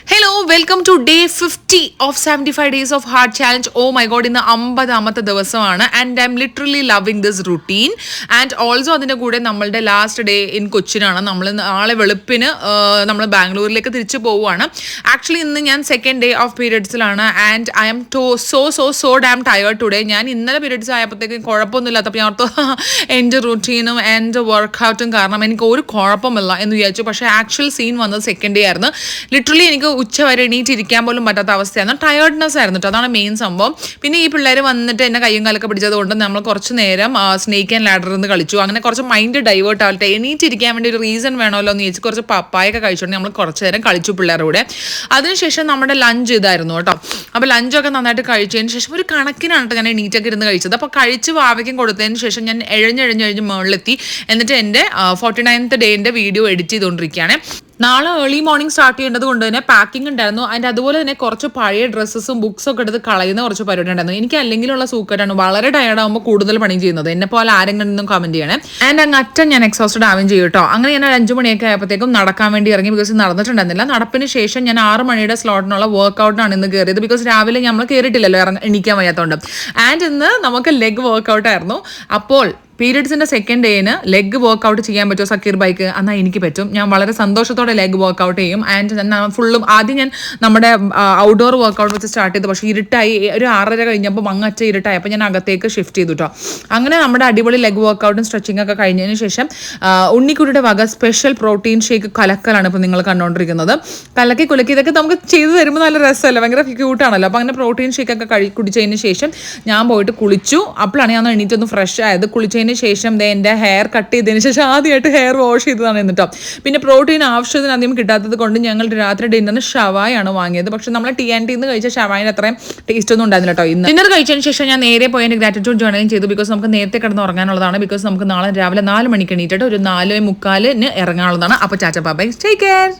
Hello, welcome to day 50 of 75 days of hard challenge. Oh my god, ഇന്ന് 50ാമത്തെ ദിവസമാണ് and I M literally loving this routine. And also അതിൻ്റെ കൂടെ നമ്മളുടെ last day in കൊച്ചിനാണ്. നമ്മൾ നാളെ വെളുപ്പിന് നമ്മൾ ബാംഗ്ലൂരിലേക്ക് തിരിച്ചു പോവുകയാണ്. ആക്ച്വലി ഇന്ന് ഞാൻ സെക്കൻഡ് ഡേ ഓഫ് പീരിയഡ്സിലാണ് and I'm so damn tired today. ഞാൻ ഇന്നലെ പീരിയഡ്സ് ആയപ്പോഴത്തേക്കും കുഴപ്പമൊന്നുമില്ലാത്തപ്പോൾ ഞാൻ ഓർത്ത് എൻ്റെ റുട്ടീനും എൻ്റെ വർക്കൗട്ടും കാരണം എനിക്ക് ഒരു കുഴപ്പമില്ല എന്ന് വിചാരിച്ചു. പക്ഷേ ആക്ച്വൽ സീൻ വന്നത് സെക്കൻഡ് ഡേ ആയിരുന്നു. ലിറ്ററലി എനിക്ക് ഉച്ച വരെ എണീറ്റിരിക്കാൻ പോലും പറ്റാത്ത അവസ്ഥയായിരുന്നു. ടയേർഡ്നെസ് ആയിരുന്നു കേട്ടോ, അതാണ് മെയിൻ സംഭവം. പിന്നെ ഈ പിള്ളേർ വന്നിട്ട് എന്നെ കയ്യും കാലൊക്കെ പിടിച്ചത് കൊണ്ട് നമ്മൾ കുറച്ച് നേരം സ്നേക്ക് ആൻഡ് ലാഡർ എന്ന് കളിച്ചു. അങ്ങനെ കുറച്ച് മൈൻഡ് ഡൈവേർട്ട് ആവട്ടെ, എണീറ്റിരിക്കാൻ വേണ്ടി ഒരു റീസൺ വേണമല്ലോ എന്ന് ചോദിച്ച് കുറച്ച് പപ്പായൊക്കെ കഴിച്ചുകൊണ്ട് നമ്മൾ കുറച്ച് നേരം കളിച്ചു പിള്ളേരുടെ കൂടെ. അതിനുശേഷം നമ്മുടെ ലഞ്ച് ഇതായിരുന്നു കേട്ടോ. അപ്പോൾ ലഞ്ചൊക്കെ നന്നായിട്ട് കഴിച്ചതിന് ശേഷം ഒരു കണക്കിനാണ് കേട്ടോ ഞാൻ എണീറ്റൊക്കെ ഇരുന്ന് കഴിച്ചത്. അപ്പോൾ കഴിച്ച് വാവയ്ക്കും കൊടുത്തതിന് ശേഷം ഞാൻ എഴഞ്ഞ് മുകളിലെത്തി. എന്നിട്ട് എൻ്റെ 49th ഡേൻ്റെ വീഡിയോ എഡിറ്റ് ചെയ്തുകൊണ്ടിരിക്കുകയാണ്. നാളെ ഏർലി മോർണിംഗ് സ്റ്റാർട്ട് ചെയ്യേണ്ടത് കൊണ്ട് തന്നെ പാക്കിംഗ് ഉണ്ടായിരുന്നു. അതിൻ്റെ അതുപോലെ തന്നെ കുറച്ച് പഴയ ഡ്രസ്സസും ബുക്സൊക്കെ എടുത്ത് കളയുന്ന കുറച്ച് പരിപാടി ഉണ്ടായിരുന്നു. എനിക്ക് അല്ലെങ്കിലുള്ള സൂക്കറ്റാണ്, വളരെ ടയർഡാകുമ്പോൾ കൂടുതൽ പണി ചെയ്യുന്നത്. എന്നെ പോലെ ആരെങ്കിലും കമൻറ്റ് ചെയ്യണേ. ആൻഡ് അങ്ങ് അറ്റം ഞാൻ എക്സോസ്റ്റഡ് ആവുകയും ചെയ്യും കേട്ടോ. അങ്ങനെ ഞാൻ 5 മണിയൊക്കെ ആയപ്പോഴത്തേക്കും നടക്കാൻ വേണ്ടി ഇറങ്ങി. ബിക്കോസ് നടന്നിട്ടുണ്ടായിരുന്നില്ല. നടപ്പിന് ശേഷം ഞാൻ 6 മണിയുടെ സ്ലോട്ടിനുള്ള വർക്കൗട്ടാണ് ഇന്ന് കയറിയത്. ബിക്കോസ് രാവിലെ നമ്മൾ കയറിയിട്ടില്ലല്ലോ എണീക്കാൻ വയ്യാത്തതുകൊണ്ട്. ആൻഡ് ഇന്ന് നമുക്ക് ലെഗ് വർക്കൗട്ടായിരുന്നു. അപ്പോൾ പീരിയഡ്സിൻ്റെ സെക്കൻഡ് ഡേന് ലെഗ് വർക്കൗട്ട് ചെയ്യാൻ പറ്റുമോ സക്കീർ ബൈക്ക്? എന്നാൽ എനിക്ക് പറ്റും. ഞാൻ വളരെ സന്തോഷത്തോടെ ലെഗ് വർക്കൗട്ട് ചെയ്യും. ആൻഡ് ഫുള്ളും ആദ്യം ഞാൻ നമ്മുടെ ഔട്ട്ഡോർ വർക്കൗട്ട് വെച്ച് സ്റ്റാർട്ട് ചെയ്തു. പക്ഷേ ഇരുട്ടായി, ഒരു 6:30 കഴിഞ്ഞപ്പോൾ അങ്ങറ്റ ഇരുട്ടായി. അപ്പോൾ ഞാൻ അകത്തേക്ക് ഷിഫ്റ്റ് ചെയ്തു കേട്ടോ. അങ്ങനെ നമ്മുടെ അടിപൊളി ലെഗ് വർക്കൗട്ടും സ്ട്രെച്ചിങ് ഒക്കെ കഴിഞ്ഞതിന് ശേഷം ഉണ്ണിക്കുട്ടിയുടെ വക സ്പെഷ്യൽ പ്രോട്ടീൻ ഷേക്ക് കലക്കലാണ് ഇപ്പോൾ നിങ്ങൾ കണ്ടുകൊണ്ടിരിക്കുന്നത്. കലക്കി കുലക്കി ഇതൊക്കെ നമുക്ക് ചെയ്തു തരുമ്പോൾ നല്ല രസമല്ലേ, ഭയങ്കര ക്യൂട്ടാണല്ലോ. അപ്പോൾ അങ്ങനെ പ്രോട്ടീൻ ഷേക്കൊക്കെ കുടിച്ചതിന് ശേഷം ഞാൻ പോയിട്ട് കുളിച്ചു. അപ്പോഴാണ് ഞാൻ എണീറ്റൊന്ന് ഫ്രഷ് ആയത്. കുളിച്ചതിന് ശേഷം എൻ്റെ ഹെയർ കട്ട് ചെയ്തതിന് ശേഷം ആദ്യമായിട്ട് ഹെയർ വാഷ് ചെയ്തതാണ് എന്നിട്ടോ. പിന്നെ പ്രോട്ടീൻ ആവശ്യത്തിന് അധികം കിട്ടാത്തത് കൊണ്ട് ഞങ്ങൾ രാത്രി ഡിന്നറിന് ഷവായാണ് വാങ്ങിയത്. പക്ഷെ നമ്മൾ TNTന്ന് കഴിച്ച ഷവായിന് അത്രയും ടേസ്റ്റ് ഒന്നും ഉണ്ടായിരുന്നില്ല കേട്ടോ. ഇന്ന് ഡിന്നർ കഴിച്ചതിന് ശേഷം ഞാൻ നേരെ പോയി എൻ്റെ ഗ്രാറ്റിറ്റ്യൂഡ് ജേർണലിംഗ് ചെയ്തു. ബിക്കോസ് നമുക്ക് നേരത്തെ കിടന്ന് ഉറങ്ങാനുള്ളതാണ്. ബിക്കോസ് നമുക്ക് നാളെ രാവിലെ 4 മണിക്ക് എണീറ്റിട്ട് ഒരു 4:45 ഇറങ്ങാനുള്ളതാണ്. അപ്പോൾ ചാച്ച ബൈ, ടേക്ക് കെയർ.